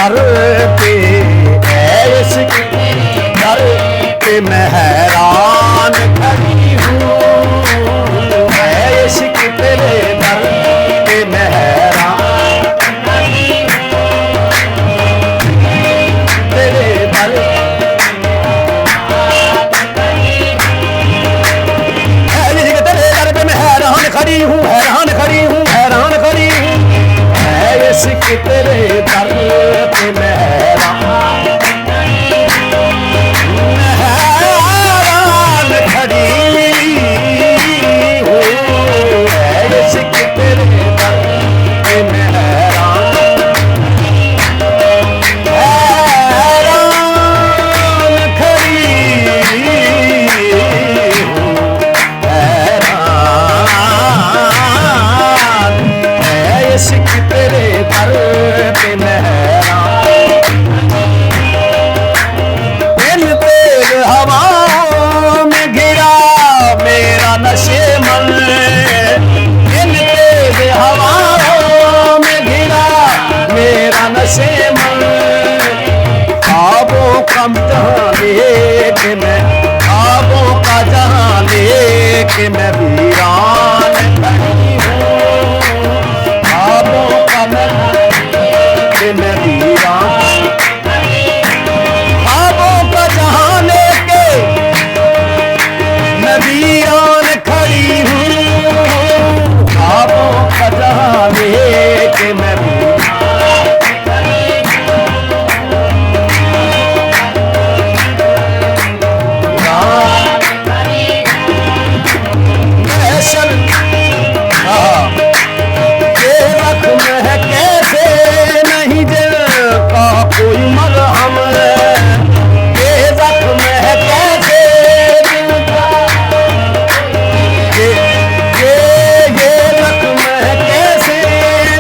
दर पे, इश्क तेरे दर पे मैं हैरान खड़ी हूँ, इश्क तेरे दर पे मैं हैरान खड़ी हूँ, तेरे दर खड़ी हूँ, हैरान खड़ी हूँ, हैरान खड़ी हूँ, इश्क तेरे दर पे मैं हैरान खड़ी हूँ, इश्क तेरे दर पे मैं हैरान खड़ी इश्क तेरे दर पे मैं हैरान, इन तेज हवाओं में घिरा मेरा नशेमन, इन तेज हवाओं में घिरा मेरा नशेमन, ख्वाबों का जहां लेके मैं, ख्वाबों का जहां लेके मैं वीरान खड़ी हूँ, मैं वीरान, ख्वाबों का जहां लेके मैं वीरान खड़ी हूँ, ख्वाबों का जहां लेके मैं वीरान कोई मरहम ये जख्म है कैसे दिल का, ये जख्म है कैसे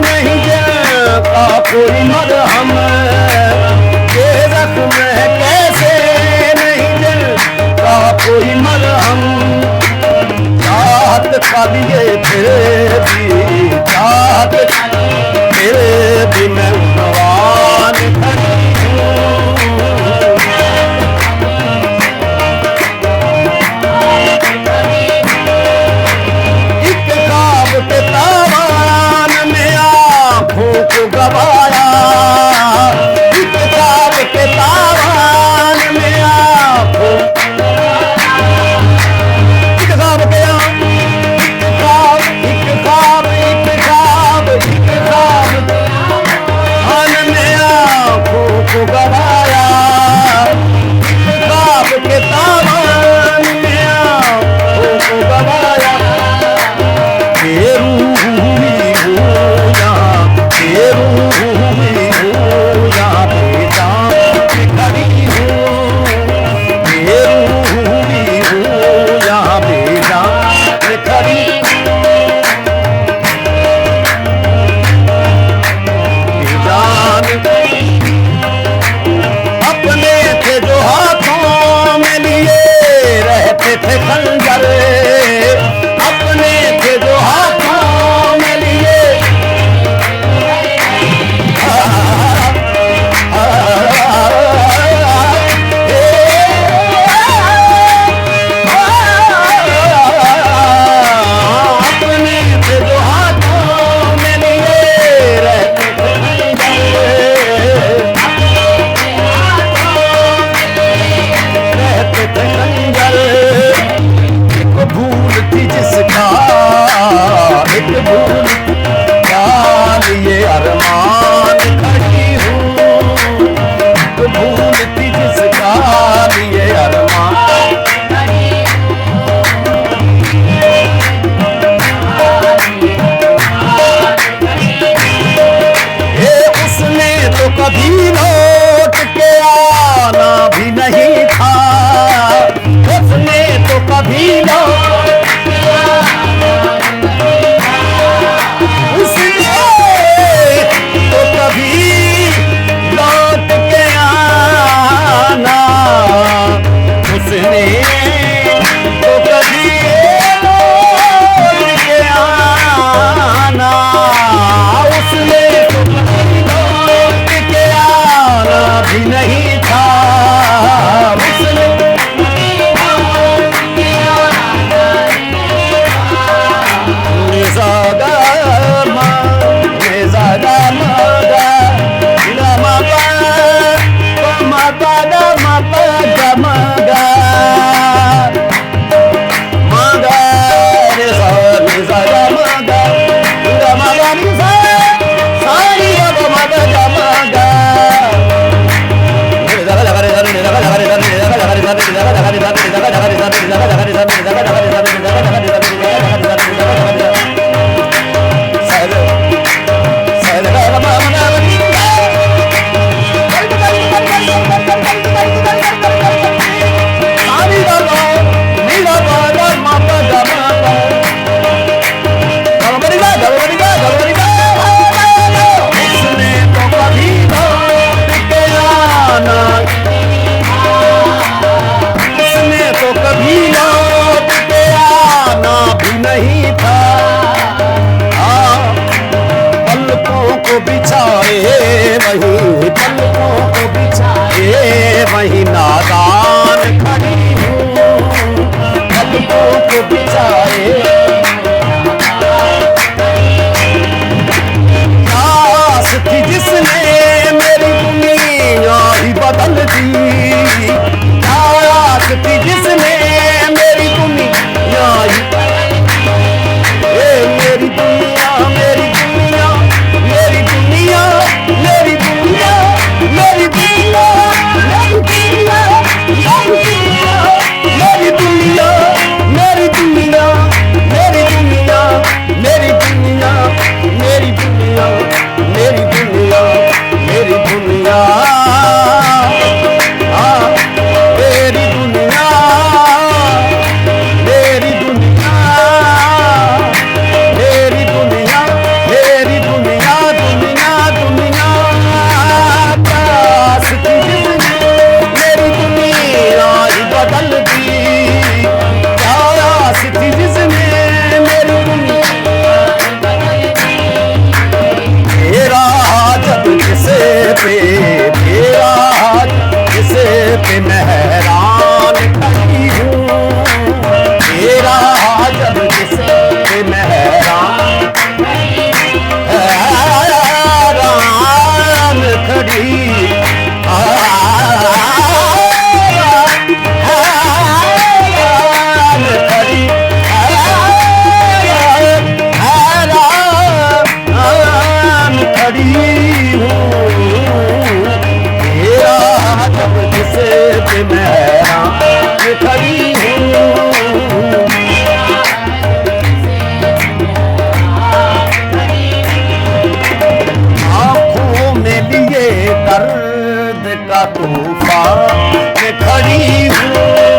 नहीं जाता कोई मरहम, ये जख्म है कैसे नहीं जाता कोई मरहम, चाहत का लिए तेरे भी, चाहत तेरे भी मैं भगवान खड़ी हूँ, एक ख्वाब के तावान में आँखों को गवाया, एक ख्वाब के तावान में आँखों, एक ख्वाब के को गवाया, ख्वाब के तावान में आँखों को गवाया, ये रूह हुई हो यहाँ, ये रूह हुई हो यहाँ बेजान खड़ी हूँ, ये रूह हुई हो यहाँ बेजान खड़ी बेजान नहीं था उसने निज़ागा निज़ागा मगा नमगा मगा मगा मगा मगा निज़ागा मगा मगा निज़ा सारी मगा मगा नहीं था पलकों को बिछाए वही पलकों को बिछाए वही नादान खड़ी हूँ पलकों को बिछाए आस थी जिसने मेरी दुनिया ही बदल दी आस थी जिसने मेरी दुनिया ही मेरी दुनिया मेरी दुनिया मेरी दुनिया मेरी दुनिया मेरी दुनिया मेरी दुनिया मेरी दुनिया मेरी दुनिया मेरी दुनिया मेरी दुनिया मेरी दुनिया मेरी दुनिया मेरी दुनिया मेरी दुनिया मेरी दुनिया मेरी दुनिया दुनिया दुनिया काश थी जिसने मेरी दुनिया ही बदल दी काश थी जिसने मेरी दुनिया तेरा जब जिसे पे तेरा जिसे पे मेहरान खड़ी हूँ तेरा जब जिसे पे मेहरान खड़ी खड़ी हूँ तेरा जब जिसे पे मेहरान खड़ी हूँ दर्द का तूफान में खड़ी हूँ